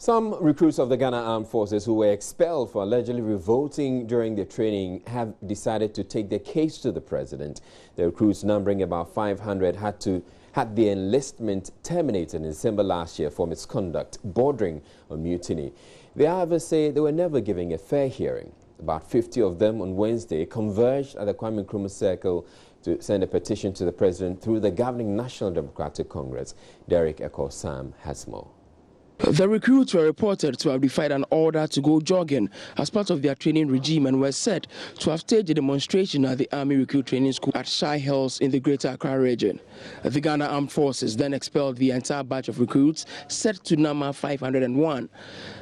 Some recruits of the Ghana Armed Forces who were expelled for allegedly revolting during their training have decided to take their case to the president. The recruits, numbering about 500, had their enlistment terminated in December last year for misconduct bordering on mutiny. They, however, say they were never given a fair hearing. About 50 of them on Wednesday converged at the Kwame Nkrumah Circle to send a petition to the president through the governing National Democratic Congress. Derek Ekosam has more. The recruits were reported to have defied an order to go jogging as part of their training regime and were said to have staged a demonstration at the Army Recruit Training School at Shai Hills in the Greater Accra region. The Ghana Armed Forces then expelled the entire batch of recruits, set to number 501.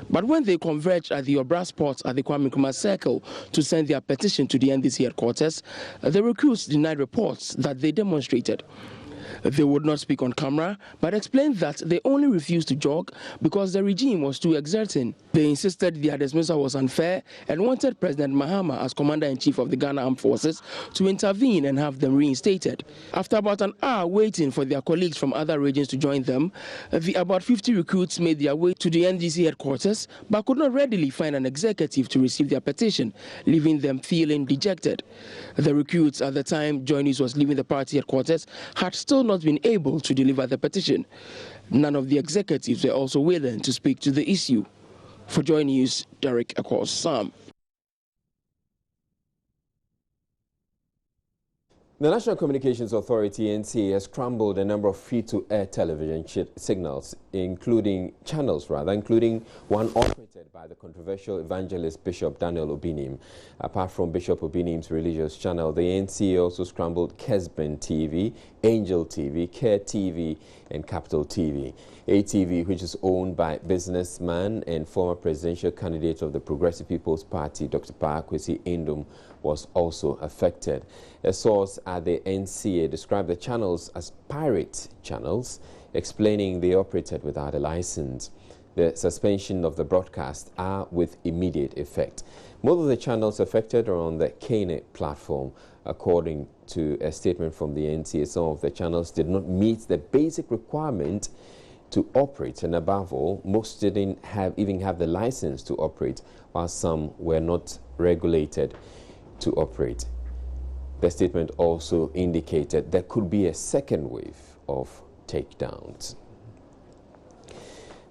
But when they converged at the Obra Sports at the Kwame Nkrumah Circle to send their petition to the NDC headquarters, the recruits denied reports that they demonstrated. They would not speak on camera, but explained that they only refused to jog because the regime was too exerting. They insisted their dismissal was unfair and wanted President Mahama, as Commander-in-Chief of the Ghana Armed Forces, to intervene and have them reinstated. After about an hour waiting for their colleagues from other regions to join them, the about 50 recruits made their way to the NDC headquarters, but could not readily find an executive to receive their petition, leaving them feeling dejected. The recruits, at the time Joy News was leaving the party headquarters, had still not been able to deliver the petition. None of the executives were also willing to speak to the issue. For Joy News, Derek Ekosam. The National Communications Authority, NCA, has scrambled a number of free-to-air television channels, including one operated by the controversial evangelist Bishop Daniel Obinim. Apart from Bishop Obinim's religious channel, the NCA also scrambled Kesben TV, Angel TV, Care TV, and Capital TV. ATV, which is owned by businessman and former presidential candidate of the Progressive People's Party, Dr. Kwesi Endom, was also affected. A source at the NCA described the channels as pirate channels, explaining they operated without a license. The suspension of the broadcast are with immediate effect. Most of the channels affected are on the Kane platform. According to a statement from the NCA, some of the channels did not meet the basic requirement to operate, and above all, most didn't even have the license to operate, while some were not regulated to operate. The statement also indicated there could be a second wave of takedowns.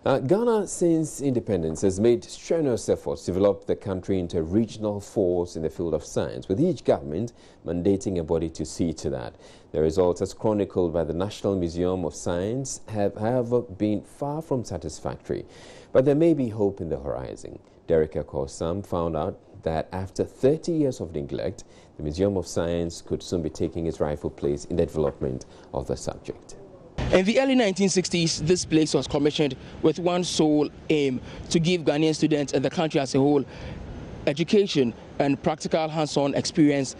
Ghana, since independence, has made strenuous efforts to develop the country into a regional force in the field of science, with each government mandating a body to see to that. The results, as chronicled by the National Museum of Science, have, however, been far from satisfactory. But there may be hope in the horizon. Derek Ekosam found out that after 30 years of neglect, the Museum of Science could soon be taking its rightful place in the development of the subject. In the early 1960s, this place was commissioned with one sole aim: to give Ghanaian students and the country as a whole education and practical hands-on experience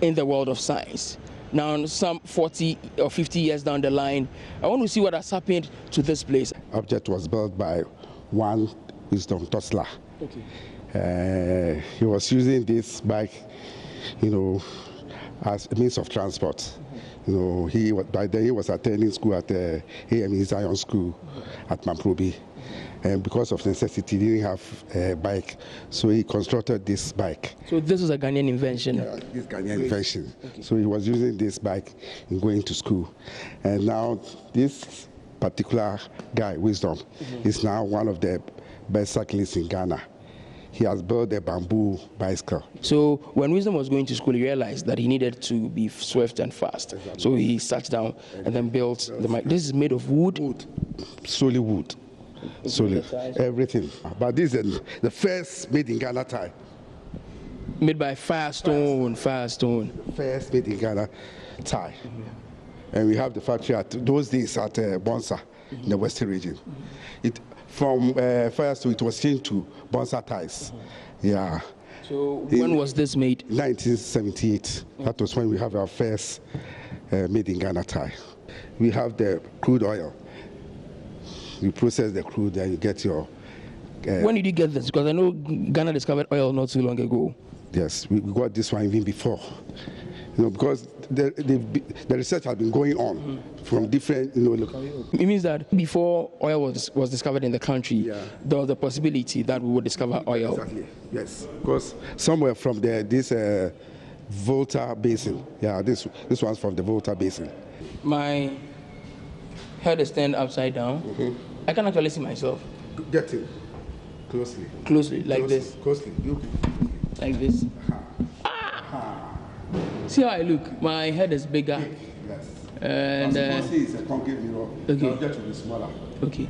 in the world of science. Now, some 40 or 50 years down the line, I want to see what has happened to this place. Object was built by one Wisdom Tosla. Okay. He was using this bike, as a means of transport. By then he was attending school at the AME Zion School at Mamprobi. And because of necessity, he didn't have a bike, so he constructed this bike. So this is a Ghanaian invention? Yeah, this Ghanaian invention. Okay. So he was using this bike in going to school. And now this particular guy, Wisdom, is now one of the best cyclists in Ghana. He has built a bamboo bicycle. So when Wisdom was going to school, he realized that he needed to be swift and fast. Exactly. So he sat down and then built the bike. This is made of wood? Wood, solely wood. Solely, everything. But this is the first made in Ghana tie. Made by Firestone. First made in Ghana tie. And we have the factory at those days at Bonsa in the Western region. From Firestone, it was changed to Bonsa ties. Yeah. So when was this made? 1978. That was when we have our first made in Ghana tie. We have the crude oil. You process the crude and you get your... when did you get this? Because I know Ghana discovered oil not too long ago. Yes, we got this one even before. because the research has been going on from different, It means that before oil was discovered in the country, there was a possibility that we would discover oil. Exactly. Yes, because somewhere from this Volta Basin. Yeah, this one's from the Volta Basin. My head is turned upside down. I can actually see myself. Get it closely. Closely, like this. Closely. Like this. See how I look? My head is bigger. Yes. And it's a concave mirror. Okay. The object will be smaller. Okay.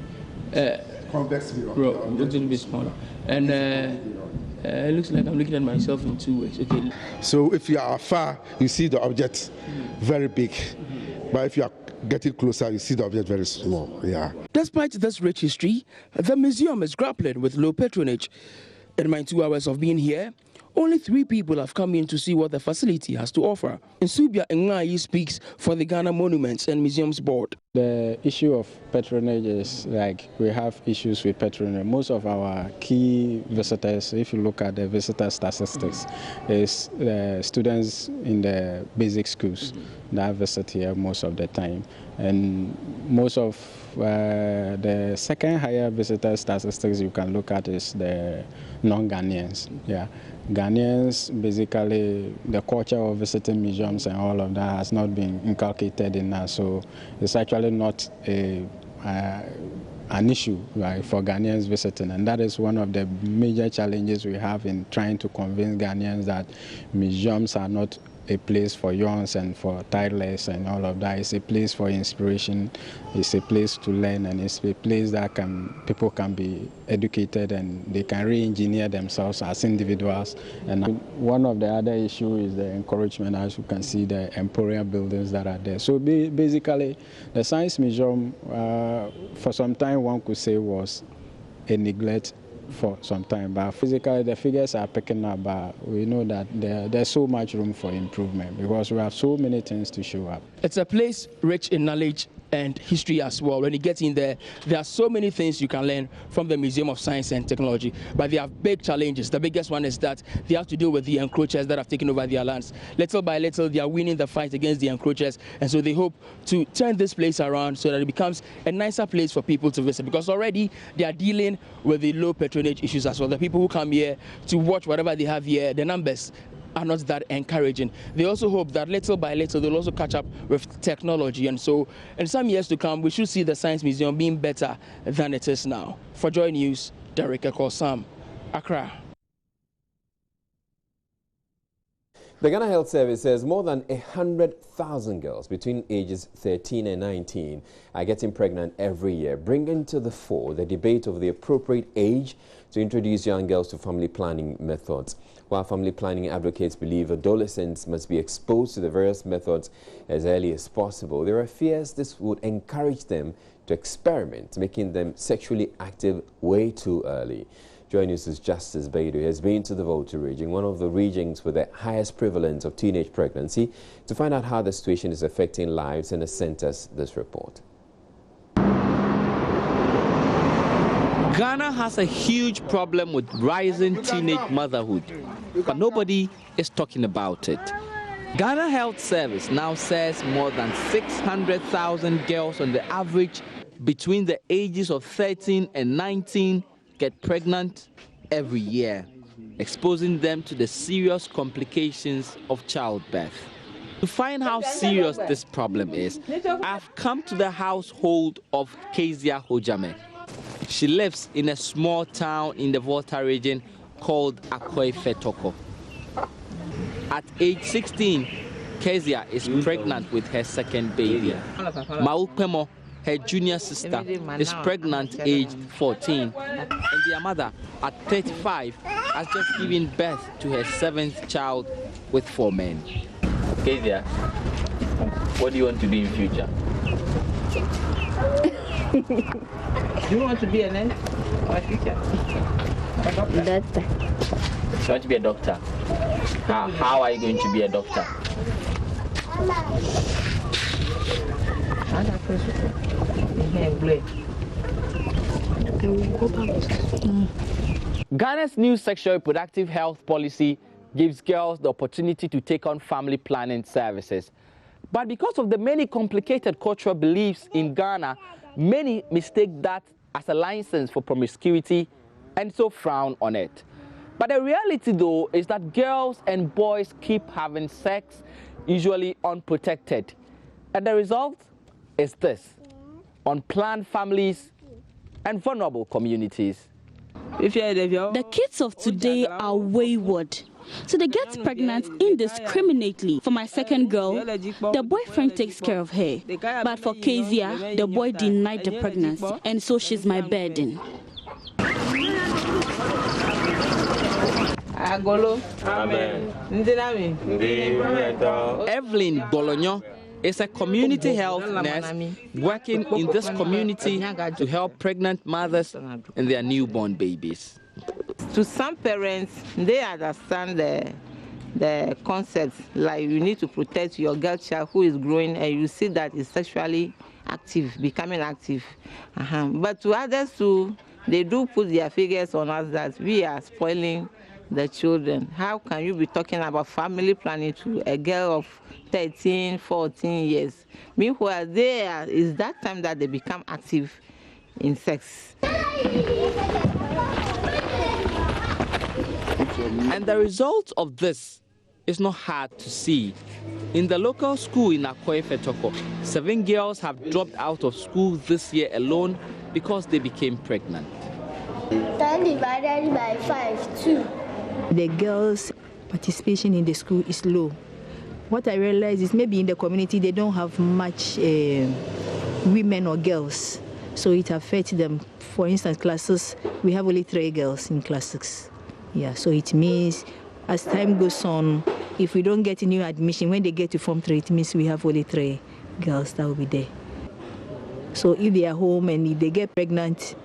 Convex mirror. A little bit smaller. And it looks like I'm looking at myself in two ways. Okay. So if you are far, you see the object very big. But if you are getting closer, you see the object very small. Yeah. Despite this rich history, the museum is grappling with low patronage. In my 2 hours of being here, only 3 people have come in to see what the facility has to offer. Nsubia Ngai speaks for the Ghana Monuments and Museums Board. The issue of patronage is like we have issues with patronage. Most of our key visitors, if you look at the visitor statistics, is the students in the basic schools that visit here most of the time. And most of the second higher visitor statistics you can look at is the non-Ghanaians. Yeah. Ghanaians, basically, the culture of visiting museums and all of that has not been inculcated in us, so it's actually not an issue, right, for Ghanaians visiting, and that is one of the major challenges we have in trying to convince Ghanaians that museums are not a place for youngs and for toddlers and all of that. It's a place for inspiration, it's a place to learn, and it's a place that people can be educated and they can re-engineer themselves as individuals. And one of the other issues is the encouragement, as you can see, the emporium buildings that are there. So basically, the Science Museum, for some time one could say was a neglect for some time, but physically the figures are picking up, but we know that there's so much room for improvement because we have so many things to show up. It's a place rich in knowledge and history as well. When you get in there, there are so many things you can learn from the Museum of Science and Technology, but they have big challenges. The biggest one is that they have to deal with the encroachers that have taken over their lands. Little by little, they are winning the fight against the encroachers, and so they hope to turn this place around so that it becomes a nicer place for people to visit, because already they are dealing with the low patronage issues as well. The people who come here to watch whatever they have here, the numbers are not that encouraging. They also hope that little by little they'll also catch up with technology, and so in some years to come we should see the Science Museum being better than it is now. For Joy News, Derek Ekosam, Accra. The Ghana Health Service says more than 100,000 girls between ages 13 and 19 are getting pregnant every year, bringing to the fore the debate of the appropriate age to introduce young girls to family planning methods. While family planning advocates believe adolescents must be exposed to the various methods as early as possible, there are fears this would encourage them to experiment, making them sexually active way too early. Joy News' Justice Beidou has been to the Volta region, one of the regions with the highest prevalence of teenage pregnancy, to find out how the situation is affecting lives, and has sent us this report. Ghana has a huge problem with rising teenage motherhood, but nobody is talking about it. Ghana Health Service now says more than 600,000 girls on the average between the ages of 13 and 19 get pregnant every year, exposing them to the serious complications of childbirth. To find how serious this problem is, I've come to the household of Kezia Hojame. She lives in a small town in the Volta region called Akoi Fetoko. At age 16, Kezia is pregnant with her second baby. Maupemo, her junior sister, is pregnant aged 14, and their mother, at 35, has just given birth to her 7th child with 4 men. Kezia, what do you want to be in future? Do you want to be a nurse or a teacher? Doctor. You want to be a doctor? How are you going to be a doctor? Ghana's new sexual reproductive health policy gives girls the opportunity to take on family planning services. But because of the many complicated cultural beliefs in Ghana, many mistake that as a license for promiscuity and so frown on it. But the reality, though, is that girls and boys keep having sex, usually unprotected. And the result is this: unplanned families and vulnerable communities. The kids of today are wayward. So they get pregnant indiscriminately. For my second girl, the boyfriend takes care of her. But for Kezia, the boy denied the pregnancy, and so she's my burden. Amen. Evelyn Bologno is a community health nurse working in this community to help pregnant mothers and their newborn babies. To some parents, they understand the concept, like you need to protect your girl child who is growing and you see that is sexually active, becoming active. But to others too, they do put their figures on us that we are spoiling the children. How can you be talking about family planning to a girl of 13, 14 years? Meanwhile, is that time that they become active in sex. And the result of this is not hard to see. In the local school in Akwa-Ifetoko, 7 girls have dropped out of school this year alone because they became pregnant. 10 divided by 5, 2. The girls' participation in the school is low. What I realize is maybe in the community they don't have much women or girls, so it affects them. For instance, classes, we have only 3 girls in classes. Yeah, so it means as time goes on, if we don't get a new admission, when they get to Form 3, it means we have only 3 girls that will be there. So if they are home and if they get pregnant,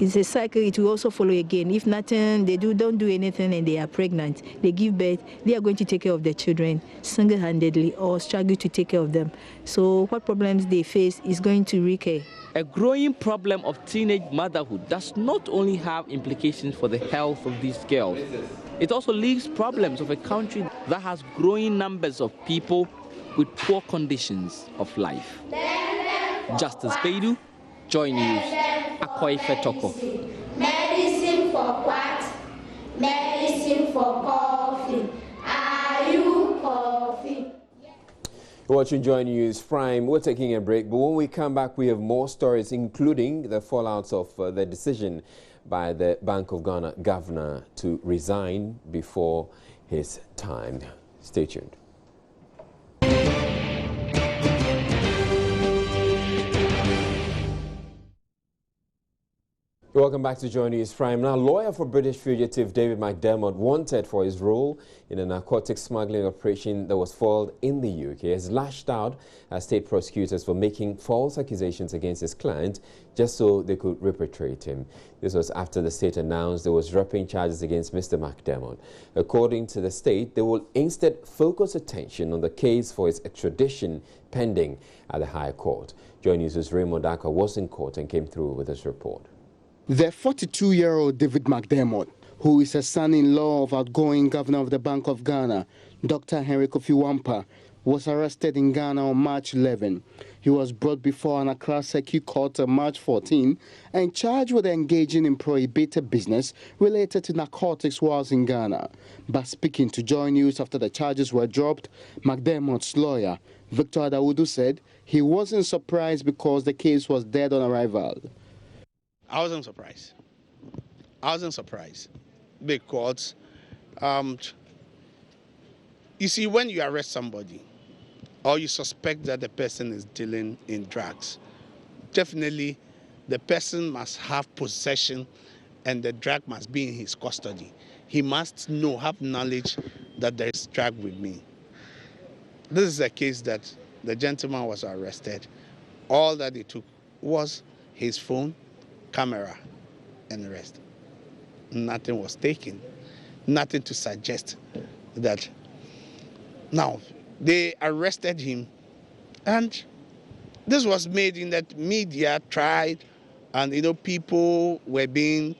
it's a cycle. It will also follow again. If nothing, they don't do anything and they are pregnant, they give birth, they are going to take care of their children single-handedly or struggle to take care of them. So what problems they face is going to recur. A growing problem of teenage motherhood does not only have implications for the health of these girls, it also leaves problems of a country that has growing numbers of people with poor conditions of life. Justice Baidu, Joy News, Akwa-Ifetoko. Medicine for what? Medicine for coffee. Are you coffee? You're watching Joy News Prime. We're taking a break, but when we come back, we have more stories, including the fallouts of the decision by the Bank of Ghana governor to resign before his time. Stay tuned. Welcome back to Joy News Prime. Now, lawyer for British fugitive David McDermott, wanted for his role in a narcotics smuggling operation that was foiled in the UK, has lashed out at state prosecutors for making false accusations against his client just so they could repatriate him. This was after the state announced there was dropping charges against Mr. McDermott. According to the state, they will instead focus attention on the case for his extradition pending at the High Court. Joy News' Raymond Daka was in court and came through with this report. The 42-year-old David McDermott, who is a son-in-law of outgoing governor of the Bank of Ghana, Dr. Henry Kofi Wampa, was arrested in Ghana on March 11. He was brought before an Accra Circuit Court on March 14 and charged with engaging in prohibited business related to narcotics whilst in Ghana. But speaking to Joy News after the charges were dropped, McDermott's lawyer, Victor Adawudu, said he wasn't surprised because the case was dead on arrival. I wasn't surprised because, you see, when you arrest somebody or you suspect that the person is dealing in drugs, definitely the person must have possession and the drug must be in his custody. He must have knowledge that there is drug with me. This is a case that the gentleman was arrested. All that they took was his phone, camera, and the rest. Nothing was taken. Nothing to suggest that. Now, they arrested him, and this was made in that media tried, and people were being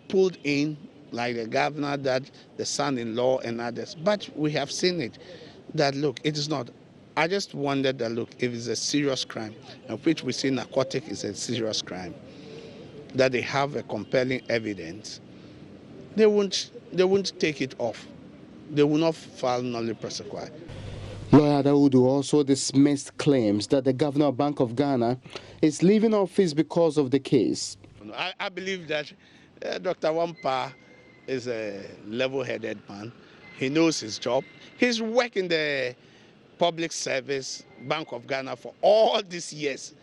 pulled in like the governor, that the son-in-law and others. But we have seen it, that look, it is not. I just wondered that, look, if it's a serious crime, of which we see narcotic is a serious crime, that they have a compelling evidence, they won't take it off. They will not file nolle prosequi. Lawyer Daudu also dismissed claims that the governor of Bank of Ghana is leaving office because of the case. I believe that Dr. Wampa is a level-headed man. He knows his job. He's worked in the public service, Bank of Ghana, for all these years.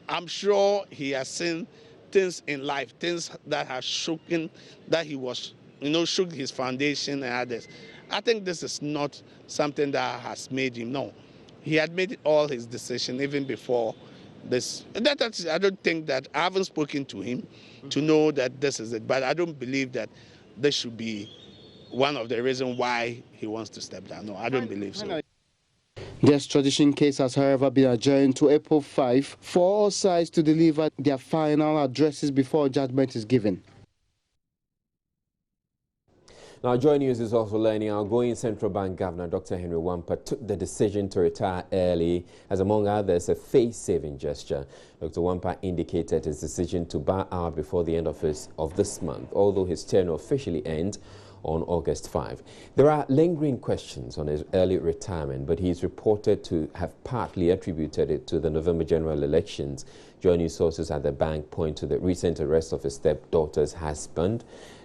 I'm sure he has seen things in life, things that have shaken, that he was, shook his foundation and others. I think this is not something that has made him, no. He had made all his decision even before this. I don't think that, I haven't spoken to him to know that this is it, but I don't believe that this should be one of the reasons why he wants to step down. No, I don't believe so. The extradition case has, however, been adjourned to April 5 for all sides to deliver their final addresses before judgment is given. Now, Joy News is also learning outgoing Central Bank Governor Dr. Henry Wampa took the decision to retire early as, among others, a face-saving gesture. Dr. Wampa indicated his decision to bow out before the end of this month, although his tenure officially ends on August 5. There are lingering questions on his early retirement, but he's reported to have partly attributed it to the November general elections. Joy News sources at the bank point to the recent arrest of his stepdaughter's husband,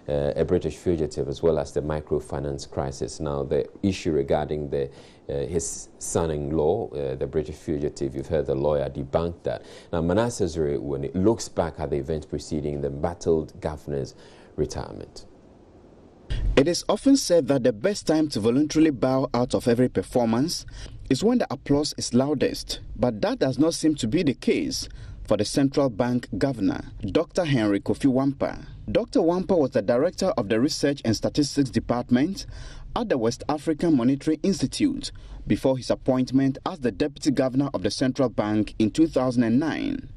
a British fugitive, as well as the microfinance crisis. Now, the issue regarding his son-in-law, the British fugitive, you've heard the lawyer debunk that. Now, Manasseh Zuri, when it looks back at the events preceding the embattled governor's retirement. It is often said that the best time to voluntarily bow out of every performance is when the applause is loudest, but that does not seem to be the case for the Central Bank Governor, Dr. Henry Kofi Wampa. Dr. Wampa was the director of the Research and Statistics Department at the West African Monetary Institute before his appointment as the Deputy Governor of the Central Bank in 2009.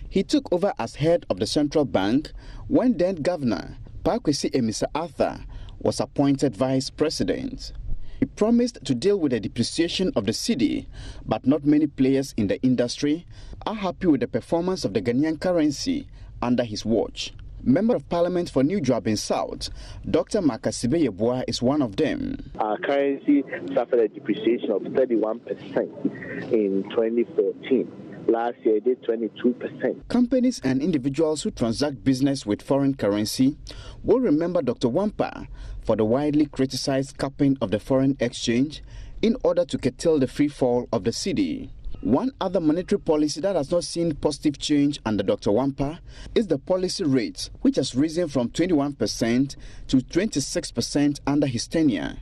He took over as head of the Central Bank when then Governor Pakwesi Emisa Arthur was appointed Vice President. He promised to deal with the depreciation of the cedi, but not many players in the industry are happy with the performance of the Ghanaian currency under his watch. Member of Parliament for New Joabin South, Dr. Makasibe Yeboah is one of them. Our currency suffered a depreciation of 31% in 2014. Last year, it did 22%. Companies and individuals who transact business with foreign currency will remember Dr. Wampa for the widely criticized capping of the foreign exchange in order to curtail the free fall of the cedi. One other monetary policy that has not seen positive change under Dr. Wampa is the policy rate, which has risen from 21% to 26% under his tenure.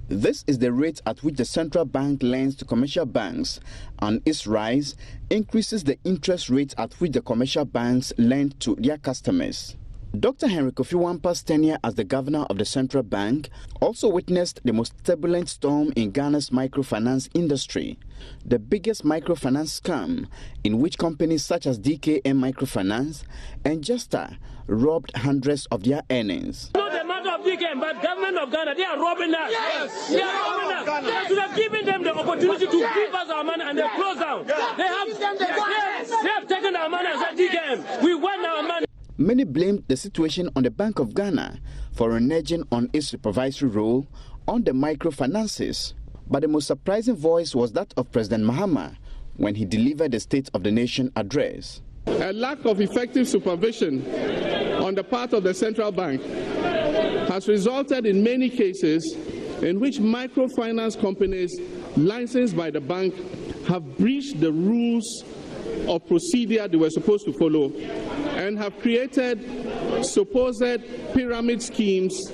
This is the rate at which the central bank lends to commercial banks, and its rise increases the interest rate at which the commercial banks lend to their customers. Dr. Henry Kofi Wampa's tenure as the governor of the central bank also witnessed the most turbulent storm in Ghana's microfinance industry, the biggest microfinance scam in which companies such as DKM Microfinance and Justa robbed hundreds of their earnings. Not a matter of DKM, but government of Ghana, they are robbing us. Yes. They are robbing us. They should have given them the opportunity to give us our money and they close down. They have taken our money and said DKM, we want our money. Many blamed the situation on the Bank of Ghana for reneging on its supervisory role on the microfinances. But the most surprising voice was that of President Mahama when he delivered the State of the Nation address. A lack of effective supervision on the part of the central bank has resulted in many cases in which microfinance companies licensed by the bank have breached the rules of procedure they were supposed to follow and have created supposed pyramid schemes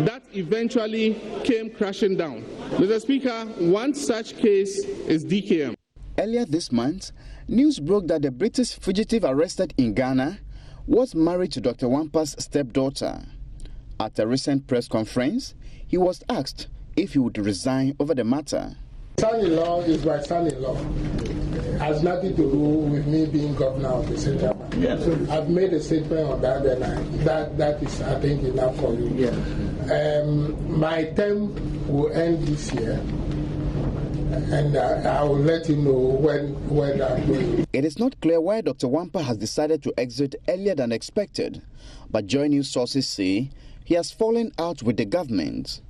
that eventually came crashing down. Mr. Speaker, one such case is DKM. Earlier this month, news broke that the British fugitive arrested in Ghana was married to Dr. Wampa's stepdaughter. At a recent press conference, he was asked if he would resign over the matter. Son-in-law is my son-in-law. has nothing to do with me being governor of the central bank. Yes. I've made a statement on that, and that is, I think, enough for you. Yeah. My term will end this year, and I will let you know when I'm going. It is not clear why Dr. Wampa has decided to exit earlier than expected, but Joy News sources say he has fallen out with the government.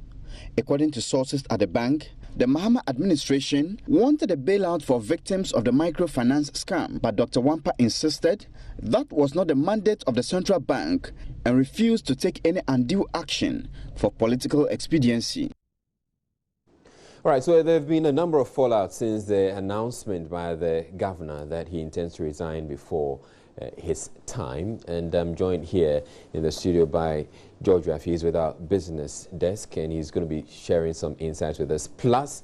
According to sources at the bank, the Mahama administration wanted a bailout for victims of the microfinance scam, but Dr. Wampa insisted that was not the mandate of the central bank and refused to take any undue action for political expediency. All right, so there have been a number of fallouts since the announcement by the governor that he intends to resign before his time. And I'm joined here in the studio by George Rafi. He's with our business desk, and he's going to be sharing some insights with us. Plus,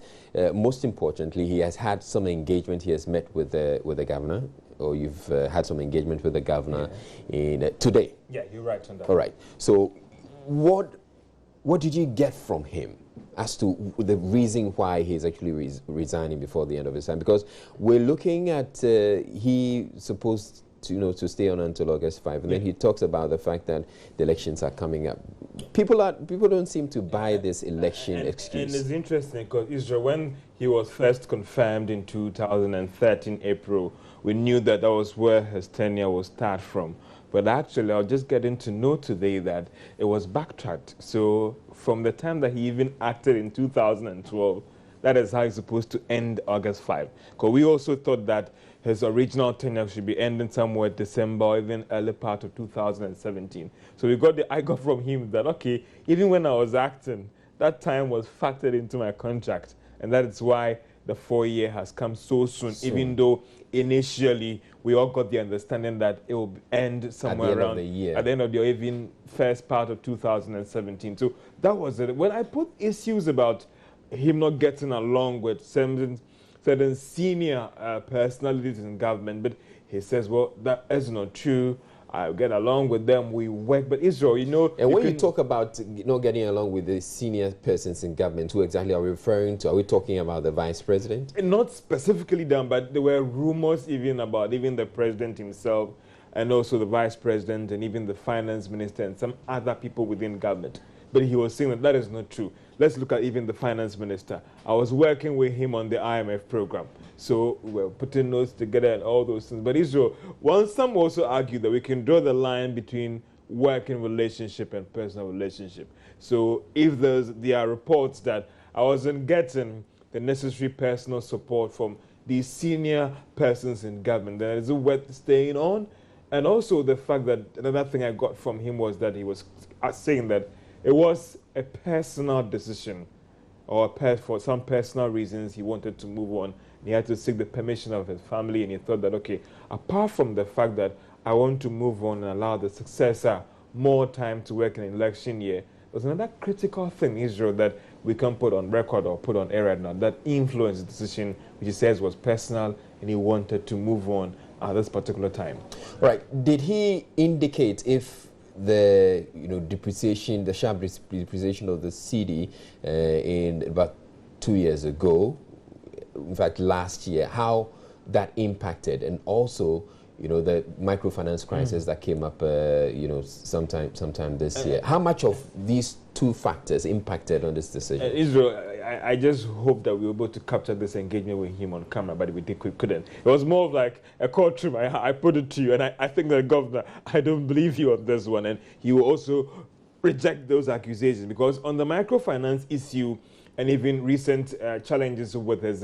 most importantly, he has had some engagement. He has met with the governor, or you've had some engagement with the governor in today. Yeah, you're right on that. All right. So, what did you get from him as to the reason why he's actually resigning before the end of his time? Because we're looking at he supposed to stay on until August 5, and then he talks about the fact that the elections are coming up. People don't seem to buy this election excuse. And it's interesting because Israel, when he was first confirmed in 2013 April, we knew that was where his tenure will start from. But actually, I'll just getting to know today that it was backtracked. So from the time that he even acted in 2012, that is how he's supposed to end August 5. Because we also thought that his original tenure should be ending somewhere December or even early part of 2017. So I got from him that, okay, even when I was acting, that time was factored into my contract. And that is why the 4-year has come so soon, even though initially we all got the understanding that it will end somewhere around at the end of the year, even first part of 2017. So that was it. When I put issues about him not getting along with certain senior personalities in government, but he says, well, that is not true. I get along with them, we work. But Israel, And when you talk about not getting along with the senior persons in government, who exactly are we referring to? Are we talking about the vice president? Not specifically them, but there were rumors even about even the president himself, and also the vice president, and even the finance minister, and some other people within government. But he was saying that is not true. Let's look at even the finance minister. I was working with him on the IMF program. So we were putting notes together and all those things. But Israel, some also argue that we can draw the line between working relationship and personal relationship. So if there are reports that I wasn't getting the necessary personal support from these senior persons in government, then is it worth staying on? And also the fact that another thing I got from him was that he was saying that it was a personal decision, or for some personal reasons he wanted to move on. He had to seek the permission of his family, and he thought that, okay, apart from the fact that I want to move on and allow the successor more time to work in an election year, there's another critical thing, Israel, that we can put on record or put on air right now that influenced the decision, which he says was personal, and he wanted to move on at this particular time. Right. Did he indicate if the depreciation, the sharp depreciation of the cedi in about 2 years ago, in fact last year, how that impacted, and also the microfinance crisis that came up sometime this year? How much of these two factors impacted on this decision? Israel, I just hope that we were able to capture this engagement with him on camera, but we couldn't. It was more of like a courtroom. I put it to you, and I think the governor, I don't believe you on this one, and he will also reject those accusations, because on the microfinance issue and even recent challenges with his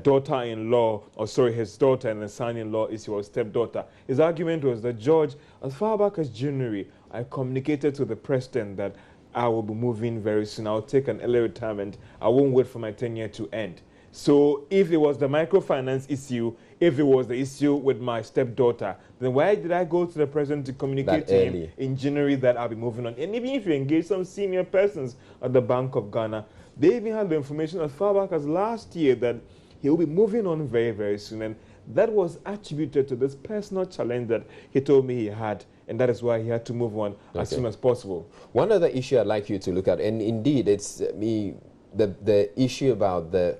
daughter-in-law, his daughter and the son-in-law issue, or stepdaughter, his argument was that, George, as far back as January, I communicated to the president that I will be moving very soon. I'll take an early retirement. I won't wait for my tenure to end. So if it was the microfinance issue, if it was the issue with my stepdaughter, then why did I go to the president to communicate to him in January that I'll be moving on? And even if you engage some senior persons at the Bank of Ghana, they even had the information as far back as last year that he will be moving on very, very soon. And that was attributed to this personal challenge that he told me he had, and that is why he had to move on as soon as possible. One other issue I'd like you to look at, and indeed it's the issue about the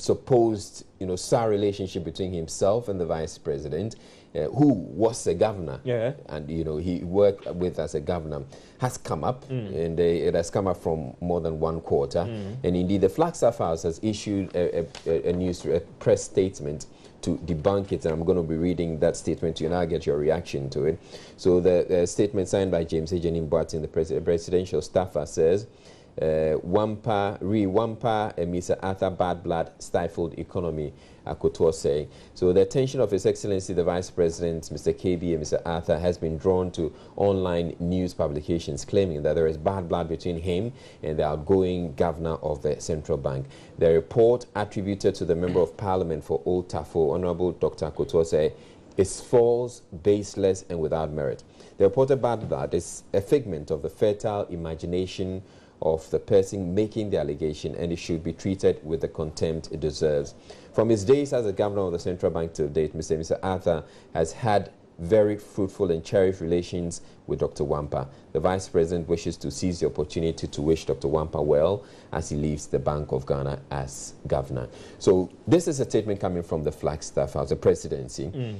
supposed, sour relationship between himself and the vice president, who was a governor, and he worked with as a governor, has come up, and it has come up from more than one quarter. And indeed, the Flagstaff House has issued a press statement to debunk it, and I'm going to be reading that statement to you, and I'll get your reaction to it. So the statement signed by James Ejenim Boateng, the presidential staffer, says, Wampa, Mr. Arthur Bad Blood stifled economy, Akoto saying. So the attention of His Excellency the Vice President, Mr. KB and Mr. Arthur, has been drawn to online news publications claiming that there is bad blood between him and the outgoing governor of the central bank. The report attributed to the Member of Parliament for Old Tafo, Honorable Dr. Akoto say, is false, baseless, and without merit. The reported bad blood is a figment of the fertile imagination of the person making the allegation, and it should be treated with the contempt it deserves. From his days as the governor of the central bank to date, Mr. Arthur has had very fruitful and cherished relations with Dr. Wampa. The Vice President wishes to seize the opportunity to wish Dr. Wampa well as he leaves the Bank of Ghana as governor. So this is a statement coming from the Flagstaff House, the presidency.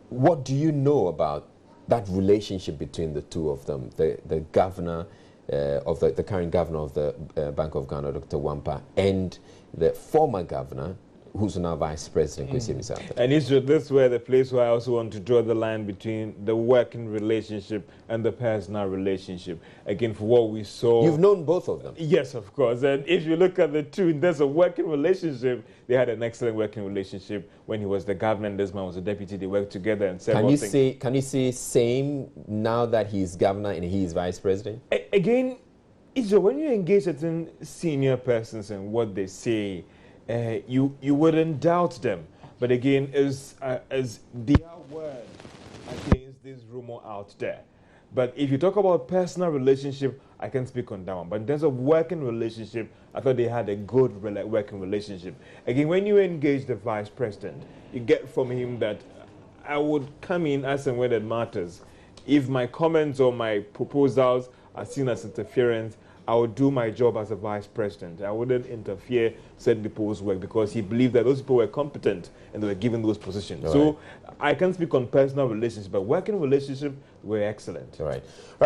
What do you know about that relationship between the two of them, the governor of the current governor of the Bank of Ghana, Dr. Wampa, and the former governor, who's now Vice President, Kwesi Misata? And this is where the place where I also want to draw the line between the working relationship and the personal relationship. Again, for what we saw... You've known both of them? Yes, of course. And if you look at the two, there's a working relationship. They had an excellent working relationship when he was the governor and this man was the deputy. They worked together and several things. Can you say same now that he's governor and he's Vice President? Again, when you engage certain senior persons and what they say, you wouldn't doubt them. But again, as their word against this rumor out there. But if you talk about personal relationship, I can speak on that one. But in terms of working relationship, I thought they had a good working relationship. Again, when you engage the Vice President, you get from him that I would come in as and when it matters. If my comments or my proposals are seen as interference, I would do my job as a Vice President. I wouldn't interfere certain people's work because he believed that those people were competent and they were given those positions. Right. So I can't speak on personal relationships, but working relationship were excellent. Right.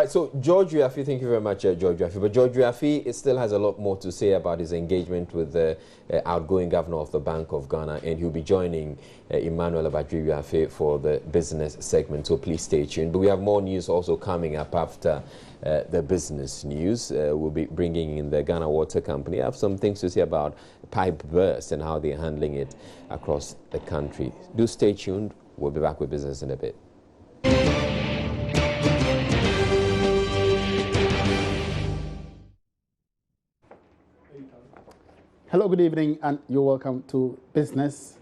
So George Riafi, thank you very much, George Riafi. But George Riafi still has a lot more to say about his engagement with the outgoing governor of the Bank of Ghana, and he'll be joining Emmanuel Riafi for the business segment. So please stay tuned. But we have more news also coming up after the business news. We'll be bringing in the Ghana Water Company. I have some things to say about pipe burst and how they're handling it across the country. Do stay tuned. We'll be back with business in a bit. Hello, good evening, and you're welcome to Business,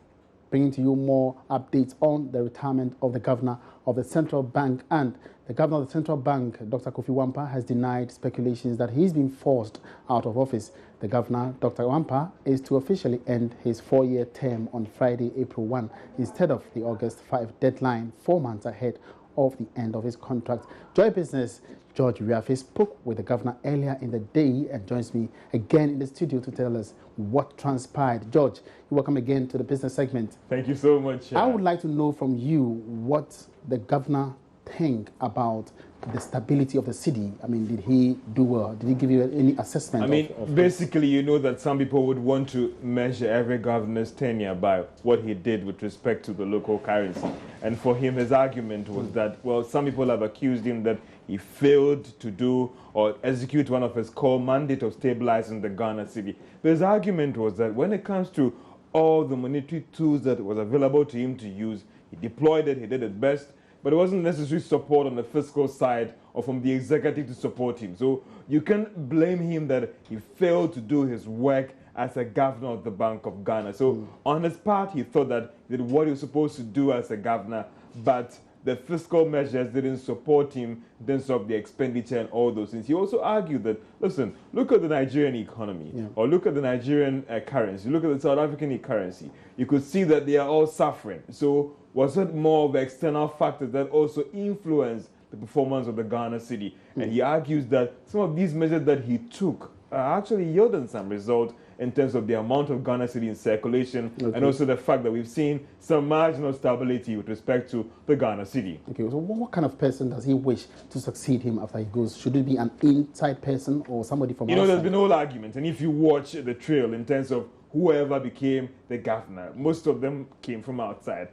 bringing to you more updates on the retirement of the governor of the central bank. And the governor of the central bank, Dr. Kofi Wampa, has denied speculations that he's been forced out of office. The governor, Dr. Wampa, is to officially end his 4-year term on Friday, April 1, instead of the August 5 deadline, 4 months ahead of the end of his contract. Joy Business, George Riafi spoke with the governor earlier in the day and joins me again in the studio to tell us what transpired. George, you're welcome again to the business segment. Thank you so much. I would like to know from you what the governor think about the stability of the city. I mean, did he do well? Did he give you any assessment? I mean, basically, you know that some people would want to measure every governor's tenure by what he did with respect to the local currency. And for him, his argument was that, well, some people have accused him that he failed to do or execute one of his core mandate of stabilizing the Ghana city. But his argument was that when it comes to all the monetary tools that was available to him to use, he deployed it, he did it best, but it wasn't necessary support on the fiscal side or from the executive to support him. So you can't blame him that he failed to do his work as a governor of the Bank of Ghana. So on his part, he thought that he did what he was supposed to do as a governor, but the fiscal measures didn't support him, didn't stop the expenditure and all those things. He also argued that, listen, look at the Nigerian economy, or look at the Nigerian currency, look at the South African currency. You could see that they are all suffering. So was it more of external factors that also influenced the performance of the Ghana city? And he argues that some of these measures that he took are actually yielding some result, in terms of the amount of Ghana cedi in circulation, and also the fact that we've seen some marginal stability with respect to the Ghana cedi. Okay, so what kind of person does he wish to succeed him after he goes? Should it be an inside person or somebody from outside? There's been whole argument, and if you watch the trail in terms of whoever became the governor, most of them came from outside,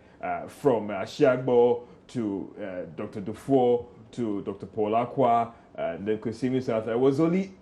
from Shagbo to Dr. Dufour to Dr. Paul Akwa, and then Kwesimi South. It was only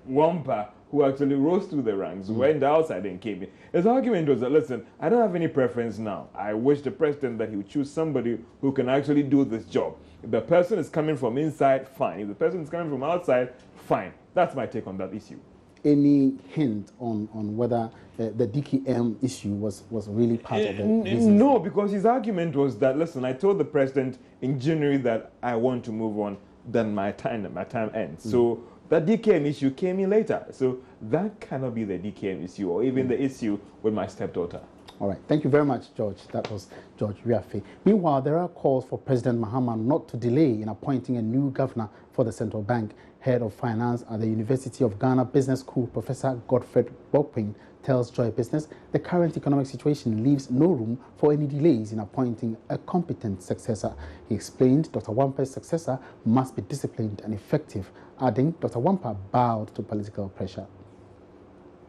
Wampa who actually rose through the ranks, went outside and came in. His argument was that, listen, I don't have any preference now. I wish the president that he would choose somebody who can actually do this job. If the person is coming from inside, fine. If the person is coming from outside, fine. That's my take on that issue. Any hint on whether the DKM issue was really part of the reason? No, because his argument was that, listen, I told the president in January that I want to move on, then my time ends. So that DKM issue came in later. So that cannot be the DKM issue or even the issue with my stepdaughter. All right. Thank you very much, George. That was George Riafe. Meanwhile, there are calls for President Mahama not to delay in appointing a new governor for the central bank. Head of Finance at the University of Ghana Business School, Professor Godfred Bokpin, tells Joy Business the current economic situation leaves no room for any delays in appointing a competent successor. He explained Dr. Wampa's successor must be disciplined and effective, adding Dr. Wampa bowed to political pressure.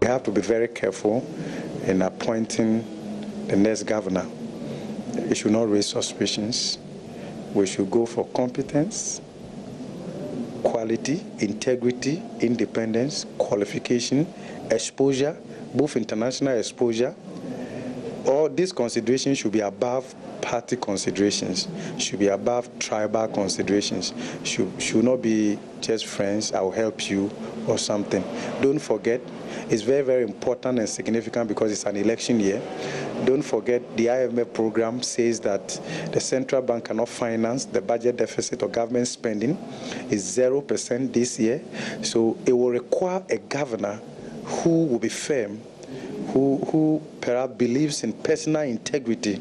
We have to be very careful in appointing the next governor. It should not raise suspicions. We should go for competence, quality, integrity, independence, qualification, exposure, both international exposure. All these considerations should be above party considerations, should be above tribal considerations, should not be just friends, I'll help you or something. Don't forget, it's very, very important and significant because it's an election year. Don't forget the IMF program says that the central bank cannot finance the budget deficit or government spending is 0% this year. So it will require a governor who will be firm, who perhaps believes in personal integrity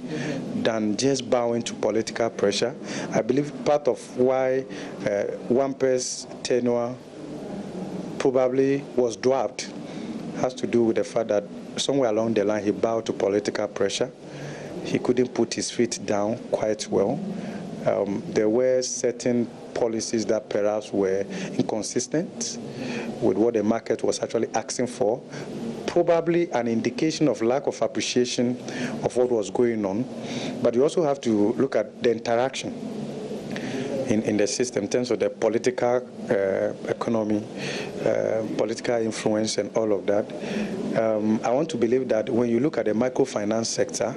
than just bowing to political pressure. I believe part of why Wampa's tenure probably was dropped has to do with the fact that somewhere along the line he bowed to political pressure. He couldn't put his feet down quite well. There were certain policies that perhaps were inconsistent with what the market was actually asking for. Probably an indication of lack of appreciation of what was going on. But you also have to look at the interaction in the system in terms of the political economy, political influence and all of that. I want to believe that when you look at the microfinance sector,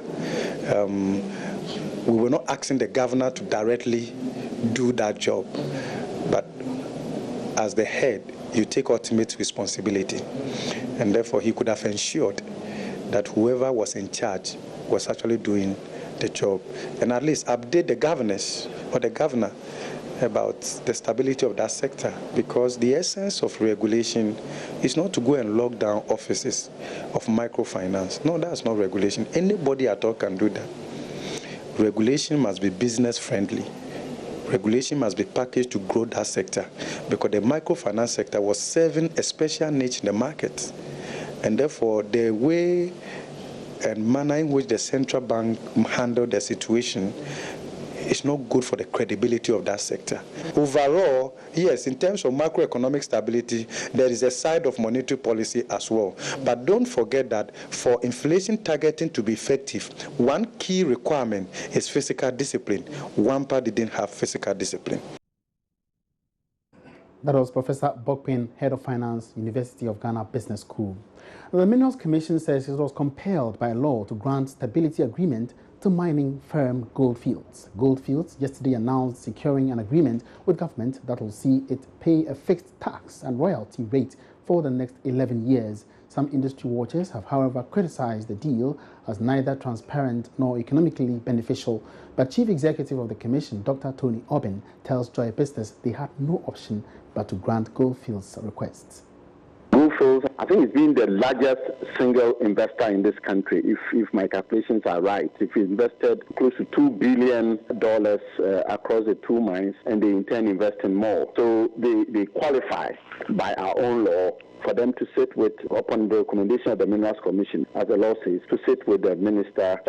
we were not asking the governor to directly do that job, but as the head, you take ultimate responsibility. And therefore, he could have ensured that whoever was in charge was actually doing the job. And at least update the governors or the governor about the stability of that sector, because the essence of regulation is not to go and lock down offices of microfinance. No, that's not regulation. Anybody at all can do that. Regulation must be business friendly. Regulation must be packaged to grow that sector, because the microfinance sector was serving a special niche in the market. And therefore, the way and manner in which the central bank handled the situation is not good for the credibility of that sector. Overall, yes, in terms of macroeconomic stability, there is a side of monetary policy as well. But don't forget that for inflation targeting to be effective, one key requirement is fiscal discipline. Wampa didn't have fiscal discipline. That was Professor Bokpin, Head of Finance, University of Ghana Business School. The Minerals Commission says it was compelled by law to grant stability agreement to mining firm Goldfields. Goldfields yesterday announced securing an agreement with government that will see it pay a fixed tax and royalty rate for the next 11 years. Some industry watchers have, however, criticized the deal as neither transparent nor economically beneficial. But Chief Executive of the Commission, Dr. Tony Obin, tells Joy Business they had no option but to grant Goldfields' requests. Goldfields, I think it's been the largest single investor in this country, if my calculations are right. If he invested close to $2 billion across the two mines, and they intend investing more. So they qualify by our own law for them to sit with, upon the recommendation of the Minerals Commission, as the law says, to sit with the minister,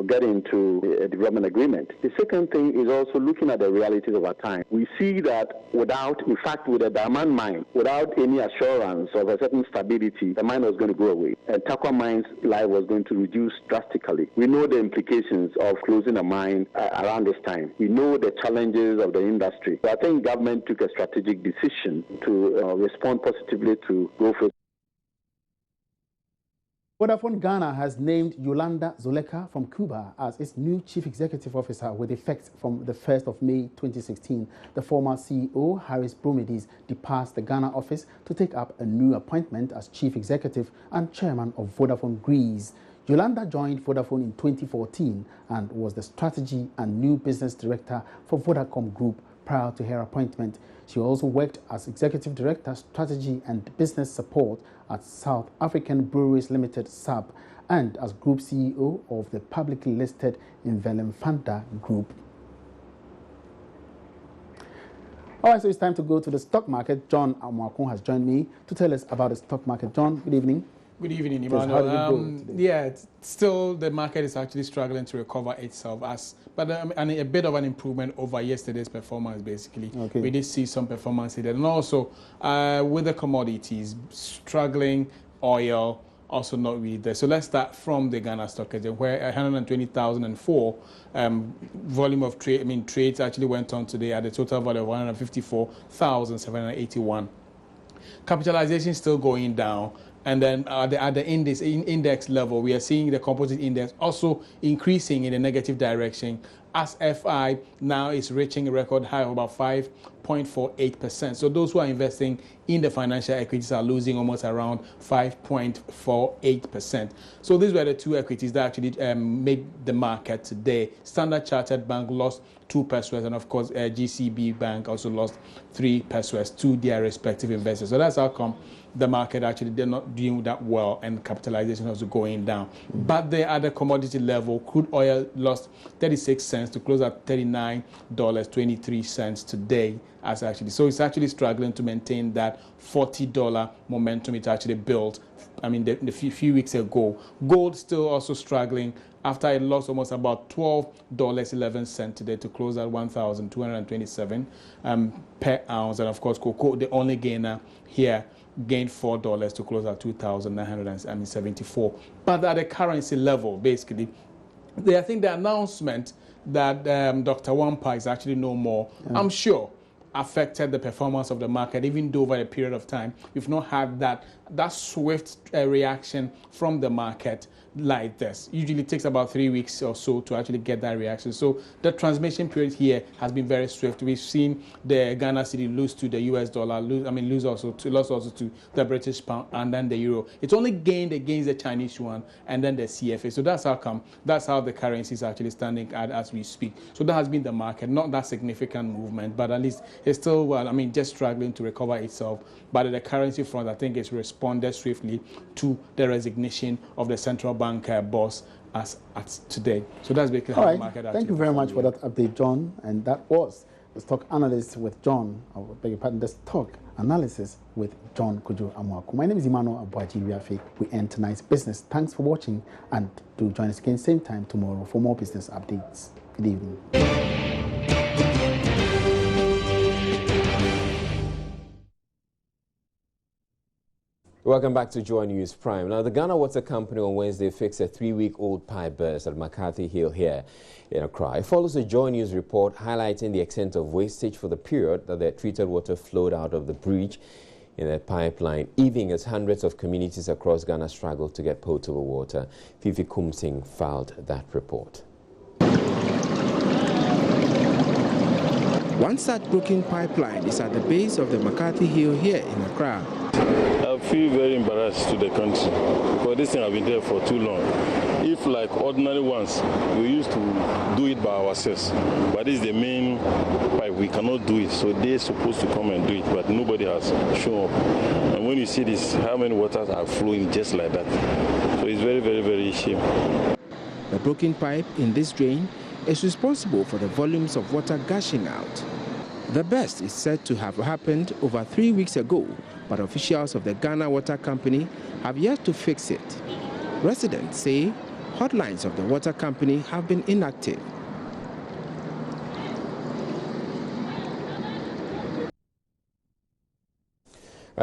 get into a development agreement. The second thing is also looking at the realities of our time. We see that with the diamond mine, without any assurance of a certain stability, the mine was going to go away. And Tarkwa mine's life was going to reduce drastically. We know the implications of closing a mine around this time. We know the challenges of the industry. So I think government took a strategic decision to respond positively to go for. Vodafone Ghana has named Yolanda Zuleka from Cuba as its new Chief Executive Officer with effect from the 1st of May 2016. The former CEO, Harris Bromidis, departs the Ghana office to take up a new appointment as Chief Executive and Chairman of Vodafone Greece. Yolanda joined Vodafone in 2014 and was the Strategy and New Business Director for Vodacom Group prior to her appointment. She also worked as Executive Director, Strategy and Business Support at South African Breweries Limited, SAB, and as Group CEO of the publicly listed Invelemfanta Group. All right, so it's time to go to the stock market. John Amwakon has joined me to tell us about the stock market. John, good evening. Good evening, Emmanuel. Still the market is actually struggling to recover itself, but a bit of an improvement over yesterday's performance, basically. Okay. We did see some performance here. And also, with the commodities, struggling, oil, also not really there. So let's start from the Ghana Stock Exchange, where 120,004 volume of trades actually went on today at a total value of 154,781. Capitalization still going down. And then at the index level, we are seeing the composite index also increasing in a negative direction, as FI now is reaching a record high of about 5.48%. So those who are investing in the financial equities are losing almost around 5.48%. So these were the two equities that actually made the market today. Standard Chartered Bank lost 2 pesos, and of course GCB Bank also lost 3 pesos to their respective investors. So that's how come the market actually they're not doing that well, and capitalization also going down. But they at the commodity level, crude oil lost 36 cents to close at $39.23 today. So it's actually struggling to maintain that $40 momentum it actually built. The few weeks ago. Gold still also struggling after it lost almost about $12.11 today to close at $1,227 per ounce. And of course, cocoa, the only gainer here, gained $4 to close at $2,974. But at the currency level, basically, I think the announcement that Dr. Wampa is actually no more, I'm sure, affected the performance of the market, even though over a period of time we've not had that swift reaction from the market like this. Usually it takes about 3 weeks or so to actually get that reaction. So the transmission period here has been very swift. We've seen the Ghana cedi lose to the US dollar, lost also to the British pound and then the euro. It's only gained against the Chinese yuan and then the CFA. So that's how the currency is actually standing at as we speak. So that has been the market, not that significant movement, but at least it's still, just struggling to recover itself. But at the currency front, I think it's responded swiftly to the resignation of the central bank boss as at today. So that's basically how the market actually. Thank you very much for that update, John. And that was the stock analyst with John. I beg your pardon, the stock analysis with John Kojo Amwako. My name is Emmanuel Abuaji. We end tonight's business. Thanks for watching, and do join us again same time tomorrow for more business updates. Good evening. Welcome back to Joy News Prime. Now, the Ghana Water Company on Wednesday fixed a 3-week-old pipe burst at McCarthy Hill here in Accra. It follows a Joy News report highlighting the extent of wastage for the period that the treated water flowed out of the breach in the pipeline, even as hundreds of communities across Ghana struggled to get potable water. Fifi Kumsing filed that report. One such broken pipeline is at the base of the McCarthy Hill here in Accra. I feel very embarrassed to the country because this thing has been there for too long. If like ordinary ones, we used to do it by ourselves, but this is the main pipe, we cannot do it, so they're supposed to come and do it, but nobody has shown up. And when you see this, how many waters are flowing just like that, so it's very, very, very shame. The broken pipe in this drain is responsible for the volumes of water gushing out. The best is said to have happened over 3 weeks ago but officials of the Ghana Water Company have yet to fix it. Residents say hotlines of the water company have been inactive.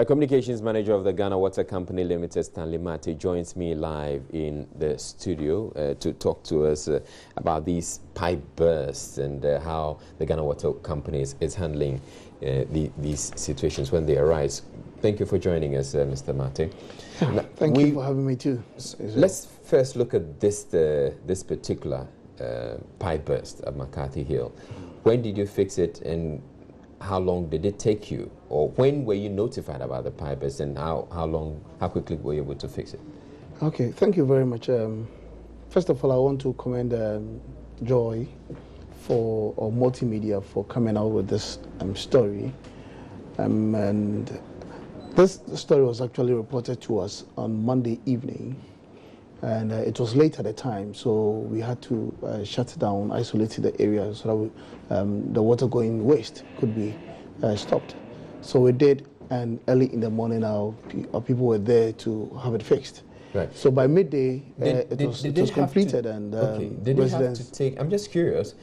Communications manager of the Ghana Water Company Limited, Stanley Mate, joins me live in the studio to talk to us about these pipe bursts and how the Ghana Water Company is handling these situations when they arise. Thank you for joining us, Mr. Mate. Thank you for having me too. Let's first look at this particular pipe burst at McCarthy Hill. When did you fix it, and how long did it take you? Or when were you notified about the pipe burst, and how quickly were you able to fix it? Okay, thank you very much. First of all, I want to commend Joy or Multimedia for coming out with this story. And this story was actually reported to us on Monday evening, and it was late at the time, so we had to shut down, isolate the area so that the water-going waste could be stopped. So we did, and early in the morning our people were there to have it fixed. Right. So by midday, it was completed, and did they have to take? I'm just curious.